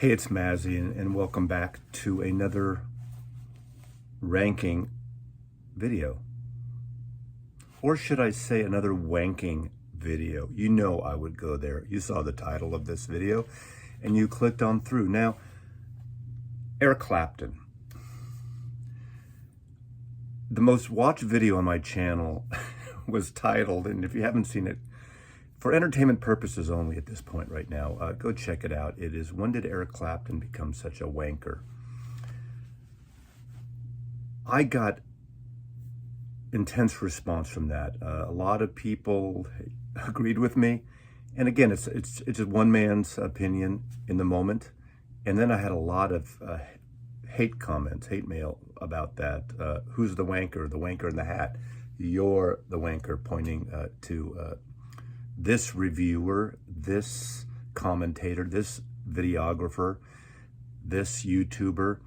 Hey, it's Mazzy, and welcome back to another ranking video. Or should I say another wanking video? You know I would go there. You saw the title of this video, and you clicked on through. Now, Eric Clapton. The most watched video on my channel was titled, and if you haven't seen it, for entertainment purposes only at this point right now, go check it out. It is, when did Eric Clapton become such a wanker? I got intense response from that. A lot of people agreed with me. And again, it's just one man's opinion in the moment. And then I had a lot of hate comments, hate mail about that. Who's the wanker in the hat? You're the wanker, pointing to this reviewer, this commentator, this videographer, this YouTuber.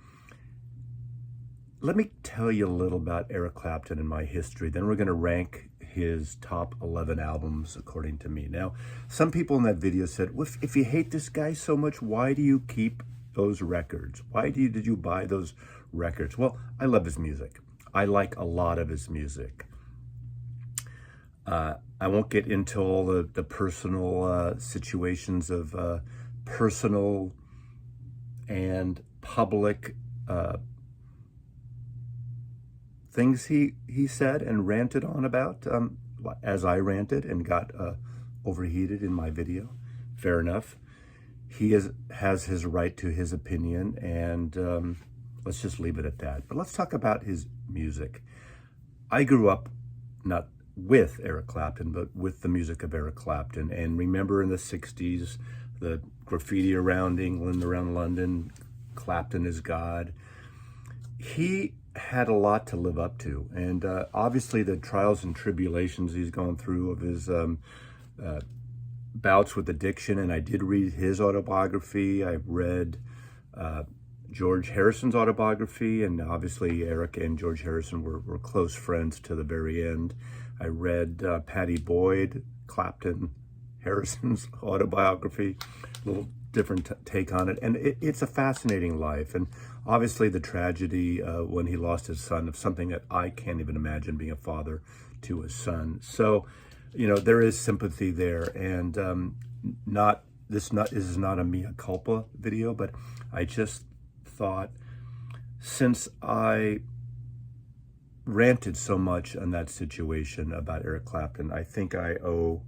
Let me tell you a little about Eric Clapton and my history. Then we're going to rank his top 11 albums according to me. Now, some people in that video said, well, if you hate this guy so much, why do you keep those records? Why did you buy those records? Well, I love his music. I like a lot of his music. I won't get into all the personal situations of personal and public things he said and ranted on about, as I ranted and got overheated in my video. Fair enough. He has his right to his opinion, and let's just leave it at that. But let's talk about his music. I grew up not with Eric Clapton, but with the music of Eric Clapton. And remember in the 60s, the graffiti around England, around London, Clapton is God. He had a lot to live up to. And obviously the trials and tribulations he's gone through of his bouts with addiction. And I did read his autobiography. I read George Harrison's autobiography. And obviously Eric and George Harrison were close friends to the very end. I read Patty Boyd, Clapton, Harrison's autobiography, a little different take on it. And it's a fascinating life. And obviously the tragedy when he lost his son, of something that I can't even imagine, being a father to his son. So, you know, there is sympathy there. And this is not a mea culpa video, but I just thought, since I ranted so much on that situation about Eric Clapton, I think I owe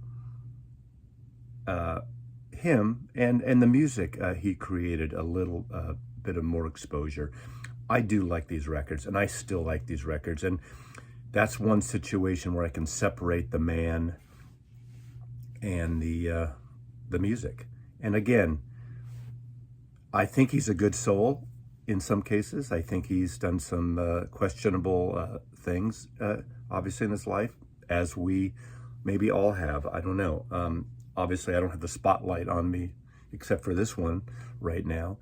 him and the music he created a little bit of more exposure. I do like these records, and I still like these records, and that's one situation where I can separate the man and the music. And again, I think he's a good soul. In some cases, I think he's done some questionable things, obviously, in his life, as we maybe all have. I don't know. Obviously, I don't have the spotlight on me, except for this one right now.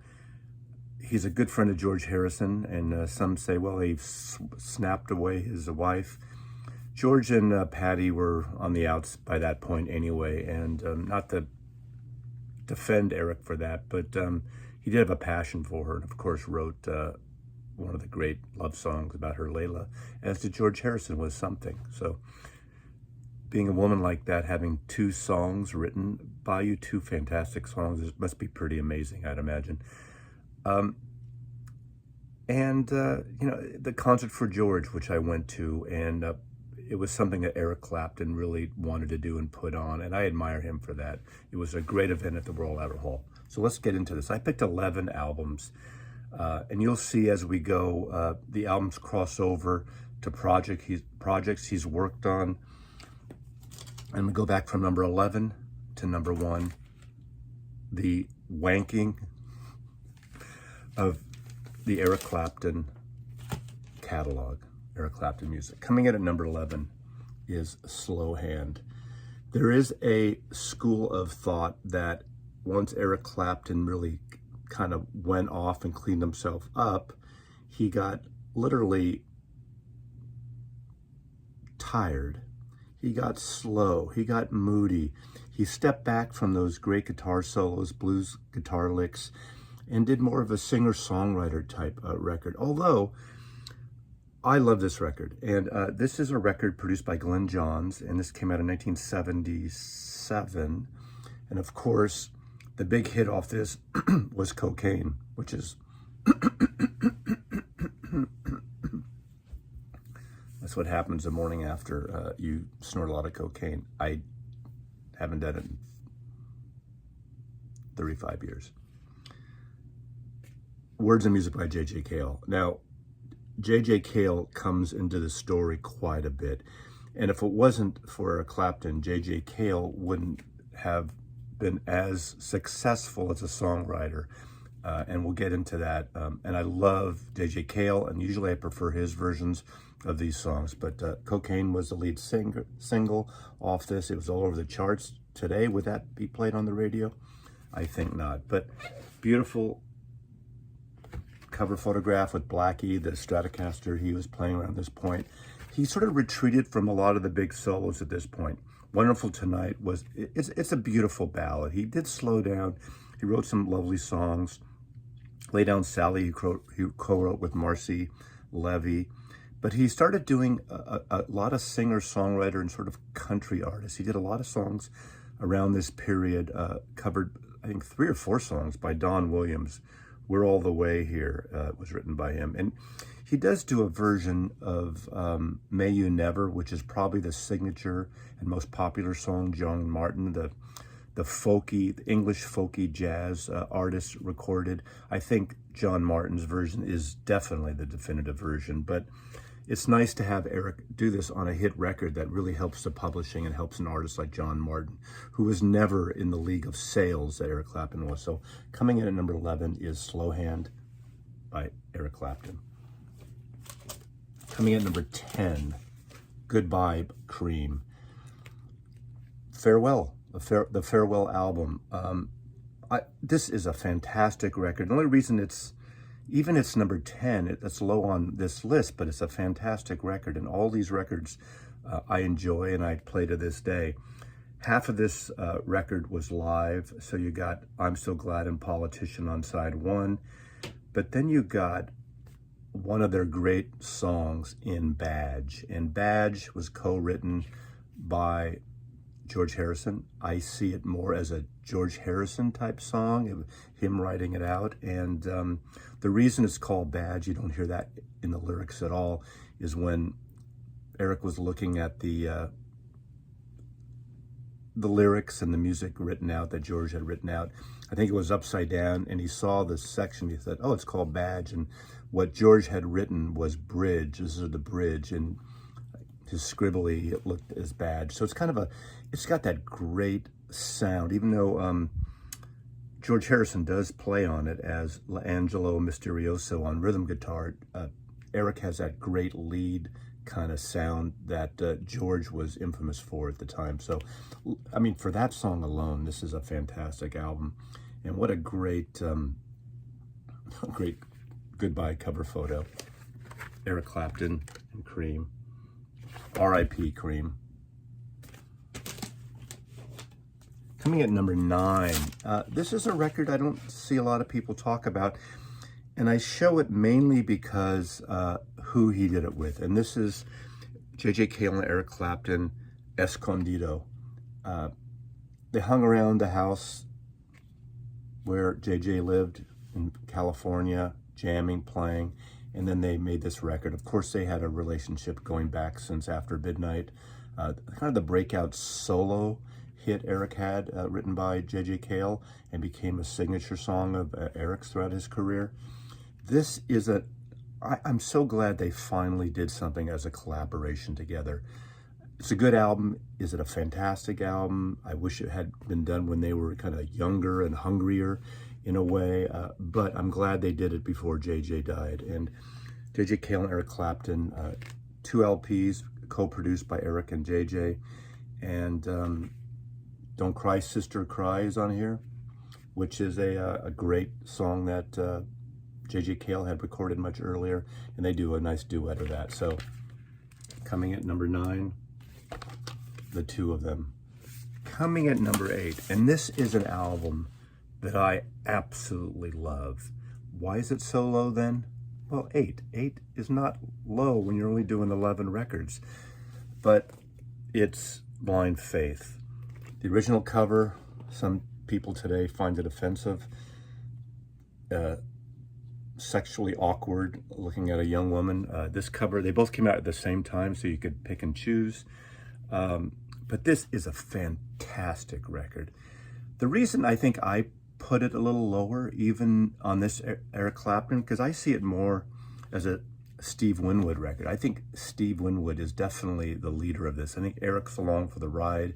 He's a good friend of George Harrison, and some say, well, he snapped away his wife. George and Patty were on the outs by that point anyway, and not to defend Eric for that, but he did have a passion for her, and of course wrote one of the great love songs about her, Layla, as did George Harrison, was something. So being a woman like that, having two songs written by you, two fantastic songs, it must be pretty amazing, I'd imagine. You know, the concert for George, which I went to, and it was something that Eric Clapton really wanted to do and put on, and I admire him for that. It was a great event at the Royal Albert Hall. So let's get into this. I picked 11 albums, and you'll see as we go, the albums cross over to projects he's worked on. And we go back from number 11 to number 1, the wanking of the Eric Clapton catalog, Eric Clapton music. Coming in at number 11 is Slowhand. There is a school of thought that once Eric Clapton really kind of went off and cleaned himself up, he got literally tired. He got slow. He got moody. He stepped back from those great guitar solos, blues guitar licks, and did more of a singer-songwriter type record. Although, I love this record. And this is a record produced by Glenn Johns, and this came out in 1977. And of course, the big hit off this was Cocaine, which is... That's what happens the morning after you snort a lot of cocaine. I haven't done it in 35 years. Words and music by J.J. Cale. Now, J.J. Cale comes into the story quite a bit. And if it wasn't for Eric Clapton, J.J. Cale wouldn't have been as successful as a songwriter. And we'll get into that. And I love J.J. Cale, and usually I prefer his versions of these songs. But Cocaine was the lead single off this. It was all over the charts. Today, would that be played on the radio? I think not. But beautiful cover photograph with Blackie, the Stratocaster he was playing around this point. He sort of retreated from a lot of the big solos at this point. Wonderful Tonight it's a beautiful ballad. He did slow down. He wrote some lovely songs. Lay Down Sally, he co-wrote with Marcy Levy. But he started doing a lot of singer-songwriter and sort of country artists. He did a lot of songs around this period, covered, I think, 3 or 4 songs by Don Williams. We're All the Way Here was written by him. And he does do a version of May You Never, which is probably the signature and most popular song John Martin, the English folky jazz artist recorded. I think John Martin's version is definitely the definitive version, but it's nice to have Eric do this on a hit record that really helps the publishing and helps an artist like John Martin, who was never in the league of sales that Eric Clapton was. So coming in at number 11 is Slowhand by Eric Clapton. Coming in at number 10, Goodbye Cream. Farewell. The Farewell album. This is a fantastic record. The only reason it's number 10, it's low on this list, but it's a fantastic record. And all these records I enjoy and I play to this day. Half of this record was live. So you got I'm So Glad and Politician on side 1. But then you got one of their great songs in Badge. And Badge was co-written by George Harrison. I see it more as a George Harrison type song, him writing it out. And the reason it's called Badge, you don't hear that in the lyrics at all, is when Eric was looking at the lyrics and the music written out that George had written out. I think it was upside down, and he saw this section. He said, oh, it's called Badge. And what George had written was bridge. This is the bridge. And his scribbly, it looked as Badge. So it's kind of it's got that great sound, even though George Harrison does play on it as L'Angelo Misterioso on rhythm guitar. Eric has that great lead kind of sound that George was infamous for at the time. So, I mean, for that song alone, this is a fantastic album. And what a great, great goodbye cover photo. Eric Clapton and Cream. R.I.P. Cream. Coming at number 9, this is a record I don't see a lot of people talk about, and I show it mainly because who he did it with. And this is J.J. Cale and Eric Clapton, Escondido. They hung around the house where J.J. lived in California, jamming, playing, and then they made this record. Of course, they had a relationship going back since After Midnight. Kind of the breakout solo hit Eric had, written by J.J. Cale, and became a signature song of Eric's throughout his career. This is I'm so glad they finally did something as a collaboration together. It's a good album. Is it a fantastic album? I wish it had been done when they were kind of younger and hungrier in a way, but I'm glad they did it before JJ died. And J.J. Cale and Eric Clapton, 2 LPs co-produced by Eric and JJ. And Don't Cry Sister Cry is on here, which is a great song that J.J. Cale had recorded much earlier, and they do a nice duet of that. So coming at number 9, the 2 of them. Coming at number 8, and this is an album that I absolutely love. Why is it so low then? Well, 8. 8 is not low when you're only doing 11 records, but it's Blind Faith. The original cover, some people today find it offensive, sexually awkward, looking at a young woman. This cover, they both came out at the same time, so you could pick and choose. But this is a fantastic record. The reason I think I put it a little lower, even on this Eric Clapton, because I see it more as a Steve Winwood record. I think Steve Winwood is definitely the leader of this. I think Eric's along for the ride.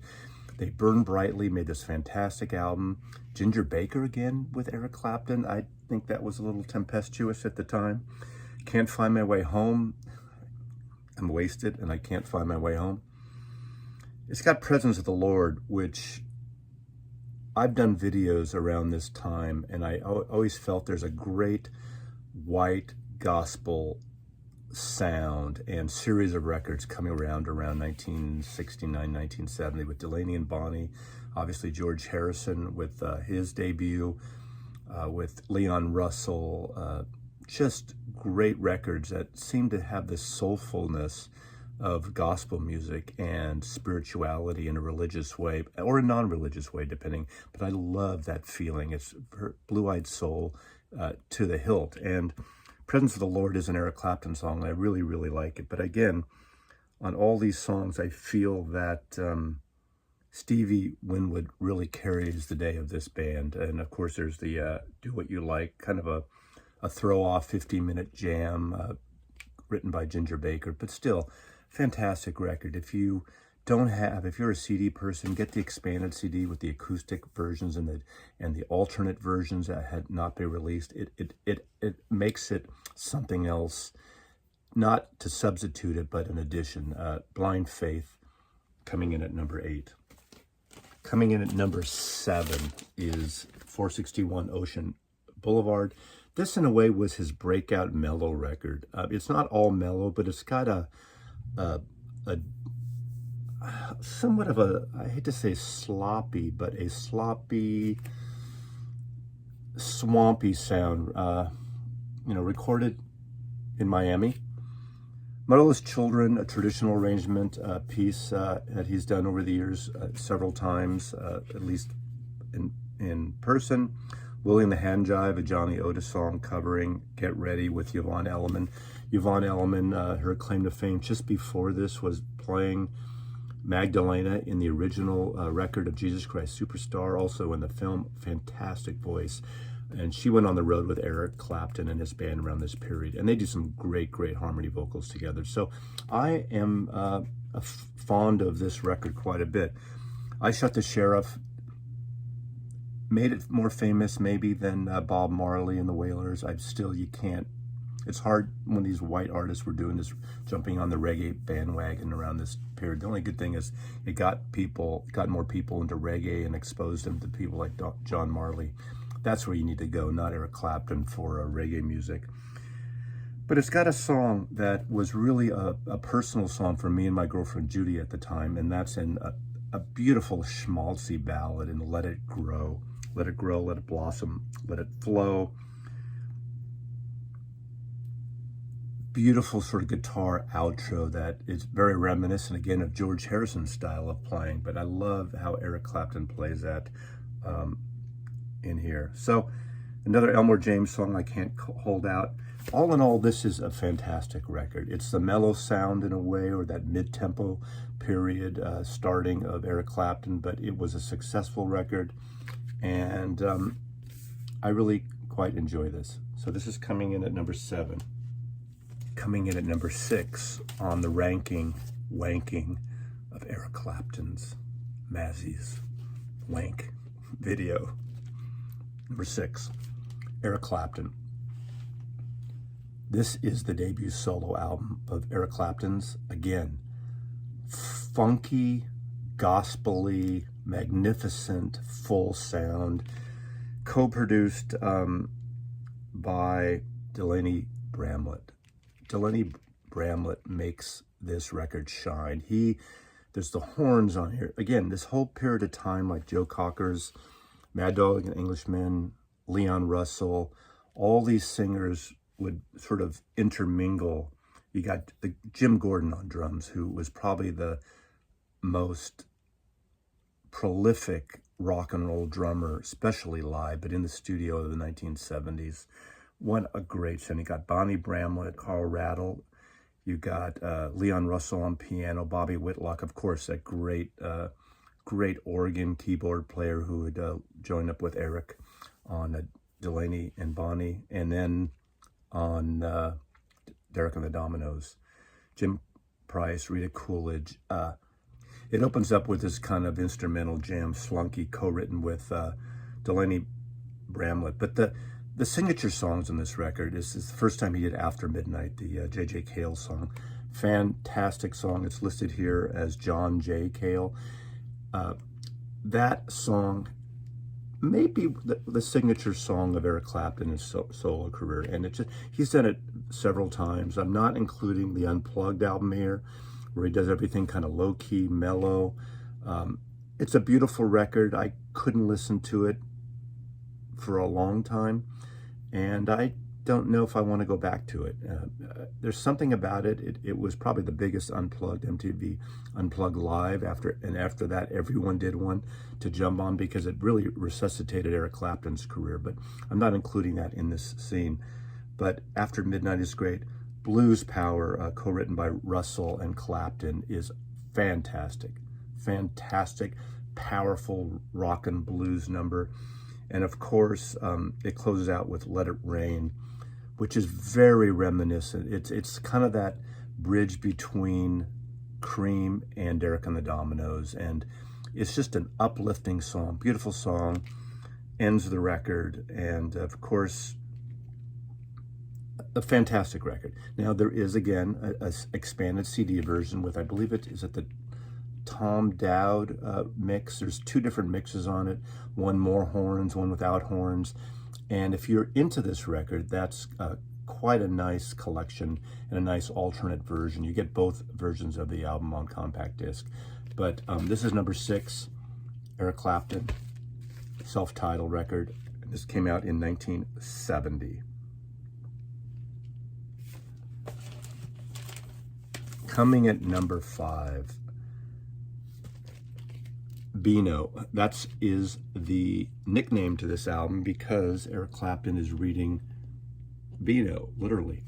They Burn Brightly made this fantastic album. Ginger Baker again with Eric Clapton. I think that was a little tempestuous at the time. Can't Find My Way Home. I'm wasted and I can't find my way home. It's got Presence of the Lord, which I've done videos around this time, and I always felt there's a great white gospel sound and series of records coming around 1969, 1970 with Delaney and Bonnie, obviously George Harrison with his debut, with Leon Russell, just great records that seem to have this soulfulness of gospel music and spirituality in a religious way or a non-religious way, depending. But I love that feeling. It's Blue-Eyed Soul to the hilt. And Presence of the Lord is an Eric Clapton song. I really, really like it. But again, on all these songs, I feel that Stevie Winwood really carries the day of this band. And of course, there's the Do What You Like, kind of a throw-off 15-minute jam written by Ginger Baker, but still, fantastic record. If you're a CD person, get the expanded CD with the acoustic versions and the alternate versions that had not been released. It makes it something else, not to substitute it, but an addition. Blind Faith coming in at number 8. Coming in at number 7 is 461 Ocean Boulevard. This, in a way, was his breakout mellow record. It's not all mellow, but it's got a somewhat of a, I hate to say sloppy, but a sloppy, swampy sound, recorded in Miami. Motherless Children, a traditional arrangement piece that he's done over the years several times, at least in person. Willie and the Hand Jive, a Johnny Otis song covering Get Ready with Yvonne Elliman. Yvonne Elliman, her claim to fame just before this was playing Magdalena in the original record of Jesus Christ Superstar, also in the film. Fantastic voice. And she went on the road with Eric Clapton and his band around this period. And they do some great, great harmony vocals together. So I am fond of this record quite a bit. I Shot the Sheriff made it more famous maybe than Bob Marley and the Wailers. It's hard when these white artists were doing this, jumping on the reggae bandwagon around this period. The only good thing is it got more people into reggae and exposed them to people like John Marley. That's where you need to go, not Eric Clapton for reggae music. But it's got a song that was really a personal song for me and my girlfriend Judy at the time, and that's in a beautiful schmaltzy ballad in Let It Grow. Let it grow, let it blossom, let it flow. Beautiful sort of guitar outro that is very reminiscent, again, of George Harrison's style of playing. But I love how Eric Clapton plays that in here. So another Elmore James song, I Can't Hold Out. All in all, this is a fantastic record. It's the mellow sound in a way, or that mid-tempo period starting of Eric Clapton, but it was a successful record. And I really quite enjoy this. So this is coming in at number 7. Coming in at number 6 on the wanking of Eric Clapton's Mazzy's Wank video. Number 6, Eric Clapton. This is the debut solo album of Eric Clapton's. Again, funky, gospel-y, magnificent, full sound, co-produced by Delaney Bramlett. Delaney Bramlett makes this record shine. There's the horns on here. Again, this whole period of time, like Joe Cocker's Mad Dog and Englishman, Leon Russell, all these singers would sort of intermingle. You got Jim Gordon on drums, who was probably the most prolific rock and roll drummer, especially live, but in the studio of the 1970s. What a great sound. You got Bonnie Bramlett, Carl Rattle. You got Leon Russell on piano, Bobby Whitlock, of course, that great organ keyboard player who had joined up with Eric on Delaney and Bonnie, and then on Derek and the Dominoes, Jim Price, Rita Coolidge. It opens up with this kind of instrumental jam, Slunky, co-written with Delaney Bramlett. But the signature songs on this record is the first time he did After Midnight, the J.J. Cale song. Fantastic song. It's listed here as John J. Cale. That song may be the signature song of Eric Clapton in his solo career. And he's done it several times. I'm not including the Unplugged album here, where he does everything kind of low-key, mellow. It's a beautiful record. I couldn't listen to it for a long time, and I don't know if I want to go back to it. There's something about it. It was probably the biggest Unplugged, MTV Unplugged Live, after that everyone did one to jump on, because it really resuscitated Eric Clapton's career, but I'm not including that in this scene. But After Midnight is great. Blues Power, co-written by Russell and Clapton, is fantastic. Fantastic, powerful rock and blues number. And of course, it closes out with Let It Rain, which is very reminiscent. It's kind of that bridge between Cream and Derek and the Dominoes. And it's just an uplifting song, beautiful song, ends the record. And of course, a fantastic record. Now, there is, again, a expanded CD version with, I believe is it the Tom Dowd mix. There's two different mixes on it, one more horns, one without horns. And if you're into this record, that's quite a nice collection and a nice alternate version. You get both versions of the album on compact disc. But this is number 6, Eric Clapton, self-titled record. This came out in 1970. Coming at number 5, Beano. That is the nickname to this album because Eric Clapton is reading Beano, literally.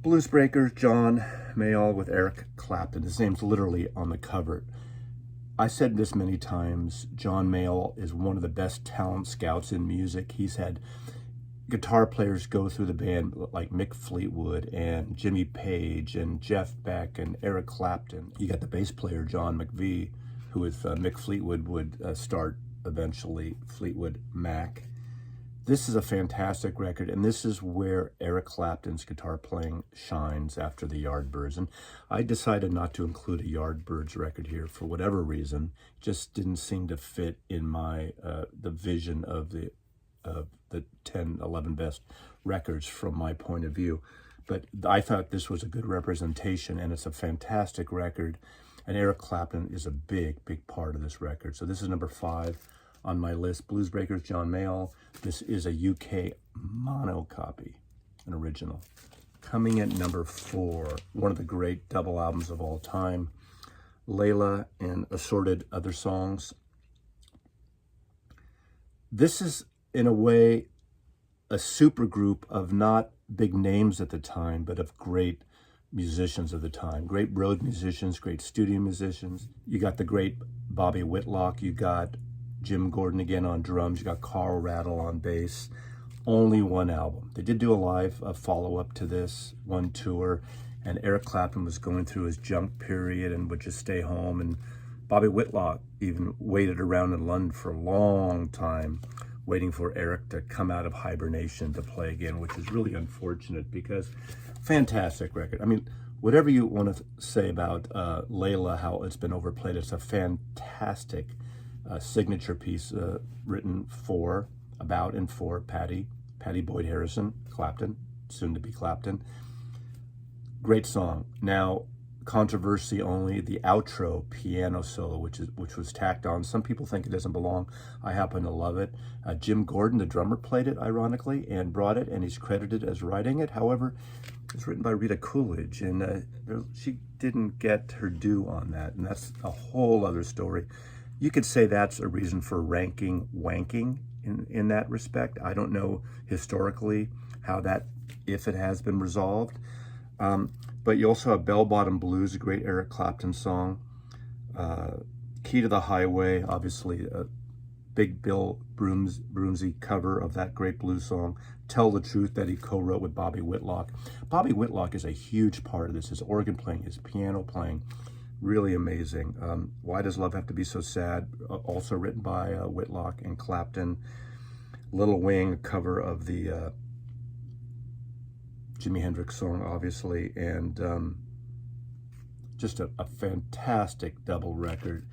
Bluesbreaker, John Mayall with Eric Clapton. His name's literally on the cover. I said this many times, John Mayall is one of the best talent scouts in music. He's had guitar players go through the band like Mick Fleetwood and Jimmy Page and Jeff Beck and Eric Clapton. You got the bass player, John McVie, who with Mick Fleetwood would start eventually Fleetwood Mac. This is a fantastic record, and this is where Eric Clapton's guitar playing shines after the Yardbirds. And I decided not to include a Yardbirds record here for whatever reason. It just didn't seem to fit in my the vision of the 10, 11 best records from my point of view. But I thought this was a good representation, and it's a fantastic record. And Eric Clapton is a big, big part of this record. So this is number 5 on my list. Bluesbreakers, John Mayall. This is a UK mono copy, an original. Coming at number 4, one of the great double albums of all time, Layla and assorted other songs. This is, in a way, a super group of not big names at the time, but of great musicians of the time, great road musicians, great studio musicians. You got the great Bobby Whitlock, you got Jim Gordon again on drums, you got Carl Rattle on bass. Only one album. They did do a live follow-up to this, one tour, and Eric Clapton was going through his junk period and would just stay home, and Bobby Whitlock even waited around in London for a long time, waiting for Eric to come out of hibernation to play again, which is really unfortunate because fantastic record. I mean, whatever you want to say about Layla, how it's been overplayed, it's a fantastic signature piece written for Patty Boyd Harrison, Clapton, soon to be Clapton. Great song. Now, controversy only, the outro piano solo, which was tacked on. Some people think it doesn't belong. I happen to love it. Jim Gordon, the drummer, played it, ironically, and brought it, and he's credited as writing it. However, it's written by Rita Coolidge, and she didn't get her due on that, and that's a whole other story. You could say that's a reason for ranking wanking in that respect. I don't know historically how that, if it has been resolved. But you also have Bell Bottom Blues, a great Eric Clapton song. Key to the Highway, obviously a Big Bill Broomsey cover of that great blues song. Tell the Truth, that he co-wrote with Bobby Whitlock. Bobby Whitlock is a huge part of this. His organ playing, his piano playing, really amazing. Why Does Love Have to Be So Sad, also written by Whitlock and Clapton. Little Wing, a cover of the Jimi Hendrix song, obviously, and just a fantastic double record.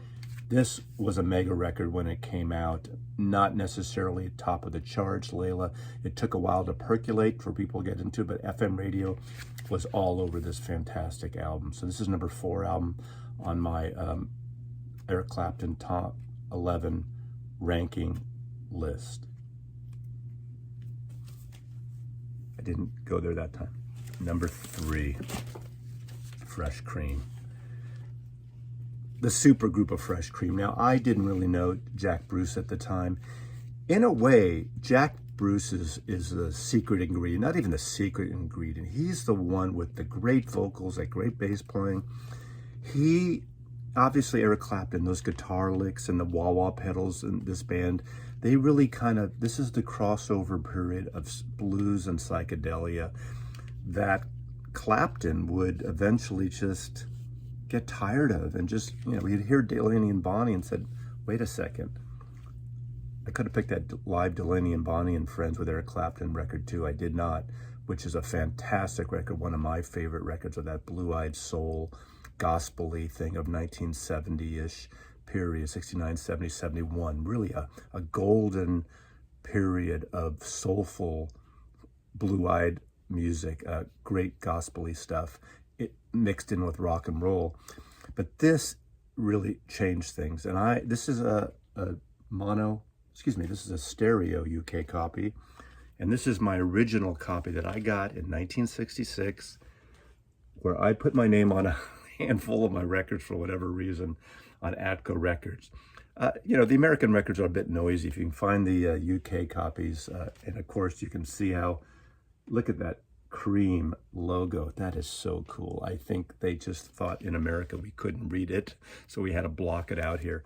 This was a mega record when it came out, not necessarily top of the charts, Layla. It took a while to percolate for people to get into, but FM radio was all over this fantastic album. So this is number 4 album on my Eric Clapton top 11 ranking list. I didn't go there that time. Number 3, Fresh Cream. The super group of Fresh Cream. Now, I didn't really know Jack Bruce at the time. In a way, Jack Bruce is the secret ingredient, not even the secret ingredient. He's the one with the great vocals, that great bass playing. He, obviously Eric Clapton, those guitar licks and the wah-wah pedals in this band, they really kind of, this is the crossover period of blues and psychedelia that Clapton would eventually just get tired of, and just, you know, he'd hear Delaney and Bonnie and said, wait a second, I could have picked that live Delaney and Bonnie and Friends with Eric Clapton record too. I did not, which is a fantastic record, one of my favorite records of that blue-eyed soul, gospel-y thing of 1970-ish period, 69, 70, 71. Really a golden period of soulful, blue-eyed music, great gospel-y stuff, it mixed in with rock and roll. But this really changed things. And this is a stereo UK copy. And this is my original copy that I got in 1966, where I put my name on a handful of my records for whatever reason on Atco Records. You know, the American records are a bit noisy. If you can find the UK copies, and of course you can see how, look at that Cream logo. That is so cool. I think they just thought in America we couldn't read it, so we had to block it out here.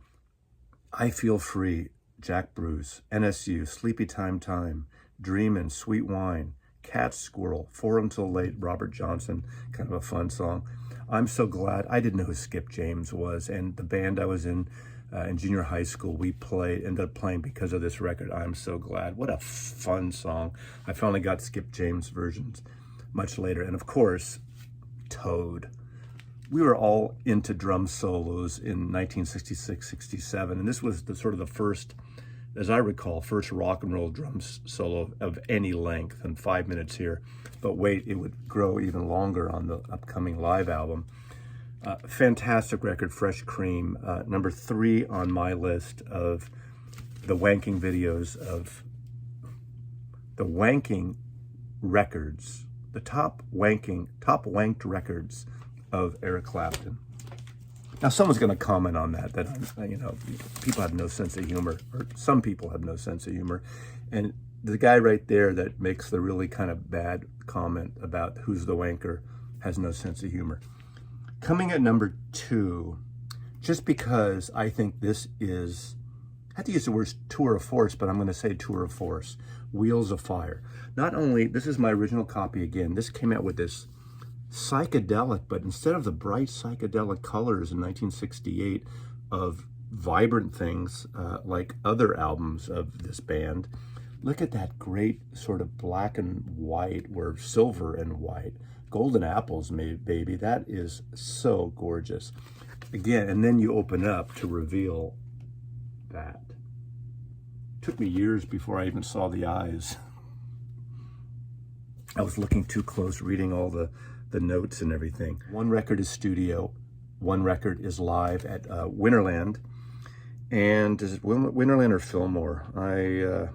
I Feel Free, Jack Bruce, NSU, Sleepy Time, Dreamin', Sweet Wine, Cat Squirrel, 4 Until Late, Robert Johnson, kind of a fun song. I'm So Glad. I didn't know who Skip James was, and the band I was in junior high school, we ended up playing because of this record, I'm So Glad. What a fun song. I finally got Skip James versions much later. And of course, Toad. We were all into drum solos in 1966, 67, and this was the sort of the first, as I recall, first rock and roll drum solo of any length, and 5 minutes here. But wait, it would grow even longer on the upcoming live album. Fantastic record, Fresh Cream. Number 3 on my list of the wanking videos of the wanking records, the top wanked records of Eric Clapton. Now, someone's going to comment on that you know, people have no sense of humor, or some people have no sense of humor. And the guy right there that makes the really kind of bad comment about who's the wanker has no sense of humor. Coming at number 2, just because I think this is, I have to use the word tour of force, but I'm going to say tour of force, Wheels of Fire. Not only, this is my original copy again, this came out with this psychedelic, but instead of the bright psychedelic colors in 1968 of vibrant things like other albums of this band, look at that great sort of black and white, or silver and white. Golden apples, baby. That is so gorgeous. Again, and then you open up to reveal that. It took me years before I even saw the eyes. I was looking too close, reading all the the notes and everything. One record is studio, one record is live at Winterland. And is it Winterland or Fillmore? I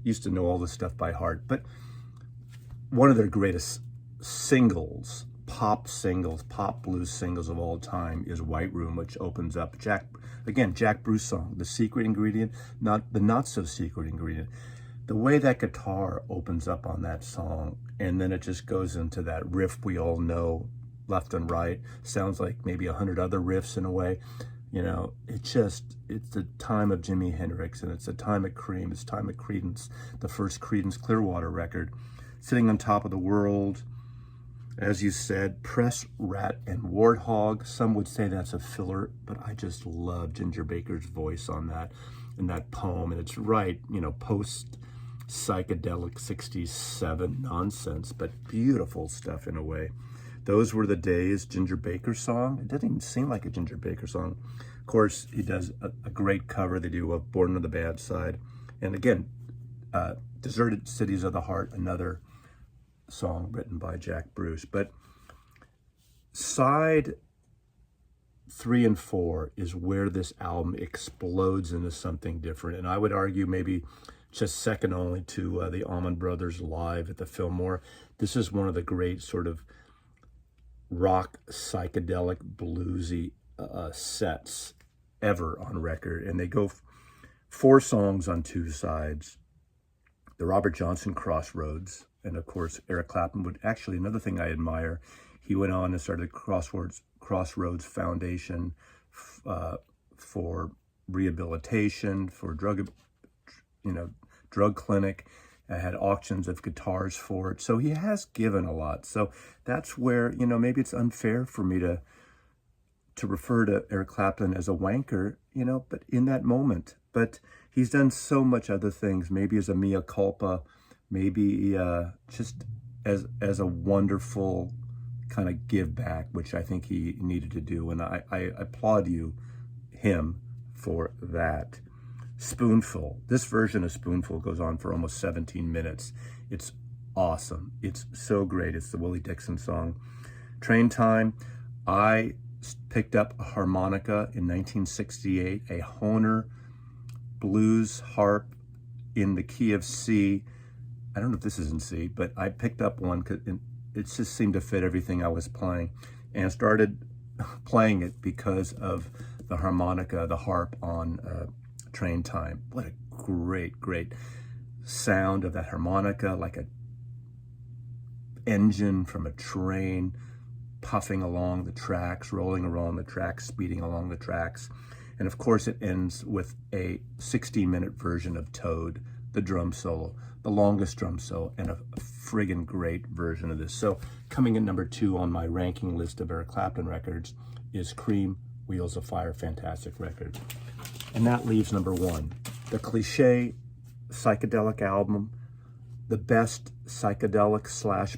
used to know all this stuff by heart, but one of their greatest singles, pop blues singles of all time is White Room, which opens up Jack Bruce song, the secret ingredient, not the not so secret ingredient. The way that guitar opens up on that song, and then it just goes into that riff we all know left and right, sounds like maybe 100 other riffs in a way. You know, it's the time of Jimi Hendrix, and it's the time of Cream, it's time of Creedence, the first Creedence Clearwater record, Sitting on Top of the World. As you said, Press, Rat, and Warthog. Some would say that's a filler, but I just love Ginger Baker's voice on that, in that poem. And it's right, you know, post-psychedelic 67 nonsense, but beautiful stuff in a way. Those Were the Days, Ginger Baker song. It doesn't even seem like a Ginger Baker song. Of course, he does a great cover. They do Born on the Bad Side. And again, Deserted Cities of the Heart, another song written by Jack Bruce. But side 3 and 4 is where this album explodes into something different. And I would argue maybe just second only to the Allman Brothers live at the Fillmore. This is one of the great sort of rock, psychedelic, bluesy sets ever on record. And they go 4 songs on 2 sides. The Robert Johnson Crossroads, and of course Eric Clapton would actually, another thing I admire, he went on and started Crossroads Foundation for rehabilitation, for drug clinic. Had auctions of guitars for it. So he has given a lot. So that's where, you know, maybe it's unfair for me to refer to Eric Clapton as a wanker, you know, but in that moment. But he's done so much other things, maybe as a mea culpa, maybe just as a wonderful kind of give back, which I think he needed to do. And I applaud him for that. Spoonful. This version of Spoonful goes on for almost 17 minutes. It's awesome. It's so great. It's the Willie Dixon song. Train Time. I picked up a harmonica in 1968, a Hohner blues harp in the key of C. I don't know if this is in C, but I picked up one because it just seemed to fit everything I was playing, and started playing it because of the harmonica, the harp on Train Time. What a great sound of that harmonica, like a engine from a train puffing along the tracks, rolling along the tracks, speeding along the tracks. And of course it ends with a 16-minute version of Toad, the drum solo, the longest drum solo, and a friggin' great version of this. So coming in number 2 on my ranking list of Eric Clapton records is Cream, Wheels of Fire, fantastic record. And that leaves number 1, the cliche psychedelic album, the best psychedelic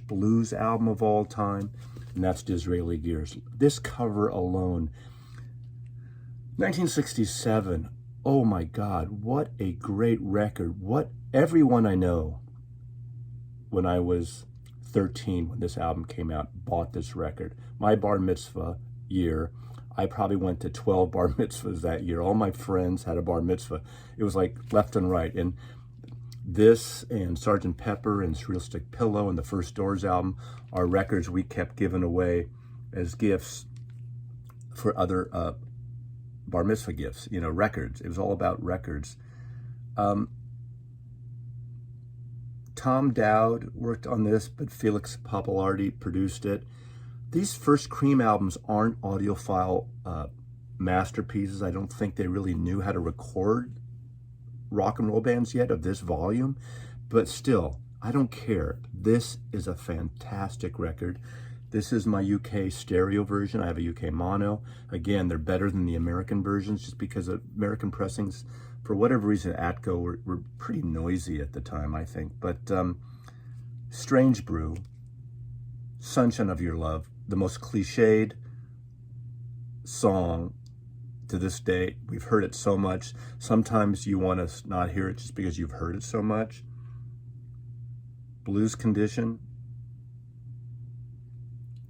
/ blues album of all time, and that's Disraeli Gears. This cover alone, 1967, oh my God, what a great record. What everyone I know when I was 13, when this album came out, bought this record. My bar mitzvah year, I probably went to 12 bar mitzvahs that year. All my friends had a bar mitzvah. It was like left and right. And this and Sgt. Pepper and Surrealistic Pillow and the First Doors album are records we kept giving away as gifts for other bar mitzvah gifts, you know, records. It was all about records. Tom Dowd worked on this, but Felix Pappalardi produced it. These first Cream albums aren't audiophile masterpieces. I don't think they really knew how to record rock and roll bands yet of this volume, but still, I don't care. This is a fantastic record. This is my UK stereo version. I have a UK mono. Again, they're better than the American versions just because American pressings, for whatever reason, Atco were pretty noisy at the time, I think. But Strange Brew, Sunshine of Your Love, the most cliched song to this day. We've heard it so much. Sometimes you want to not hear it just because you've heard it so much. Blues Condition,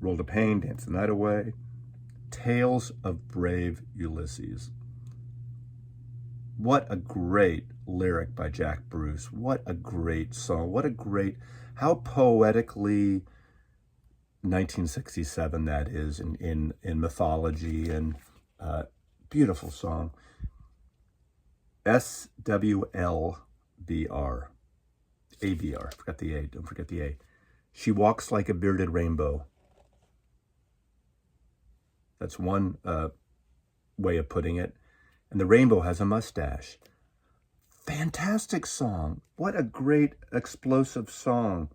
World of Pain, Dance the Night Away, Tales of Brave Ulysses. What a great lyric by Jack Bruce. What a great song. What a great, how poetically 1967 that is in mythology, and beautiful song. SWLBR. ABR. Forgot the A. Don't forget the A. She walks like a bearded rainbow. That's one way of putting it. And the rainbow has a mustache. Fantastic song. What a great explosive song.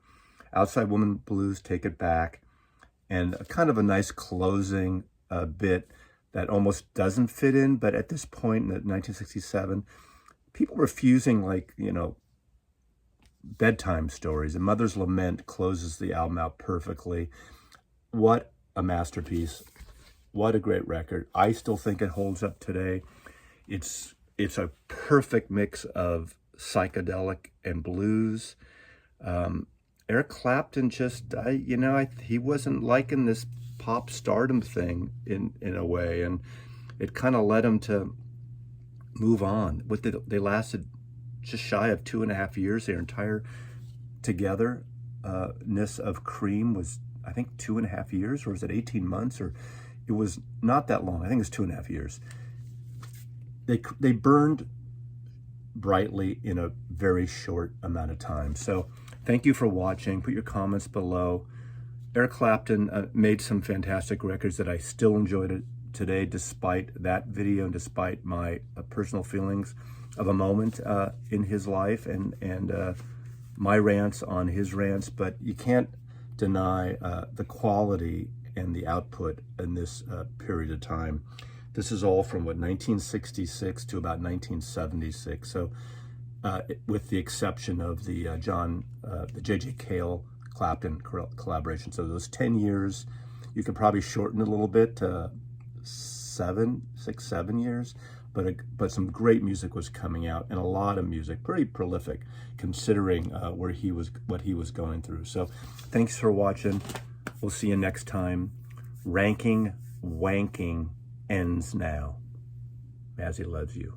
Outside Woman Blues, Take It Back. And a kind of a nice closing bit that almost doesn't fit in, but at this point in 1967, people were fusing, like, you know, bedtime stories. A Mother's Lament closes the album out perfectly. What a masterpiece. What a great record. I still think it holds up today. It's a perfect mix of psychedelic and blues. Eric Clapton just, he wasn't liking this pop stardom thing in a way, and it kind of led him to move on. They lasted just shy of 2.5 years. Their entire togetherness of Cream was, I think, 2.5 years, or was it 18 months? Or it was not that long. I think it was 2.5 years. They burned brightly in a very short amount of time. So thank you for watching. Put your comments below. Eric Clapton made some fantastic records that I still enjoyed today, despite that video and despite my personal feelings of a moment in his life and my rants on his rants. But you can't deny the quality and the output in this period of time. This is all from, 1966 to about 1976. So with the exception of the J.J. Cale Clapton collaboration. So those 10 years, you could probably shorten a little bit to 7 years. But some great music was coming out, and a lot of music, pretty prolific, considering what he was going through. So thanks for watching. We'll see you next time. Ranking Wanking ends now. Mazzy loves you.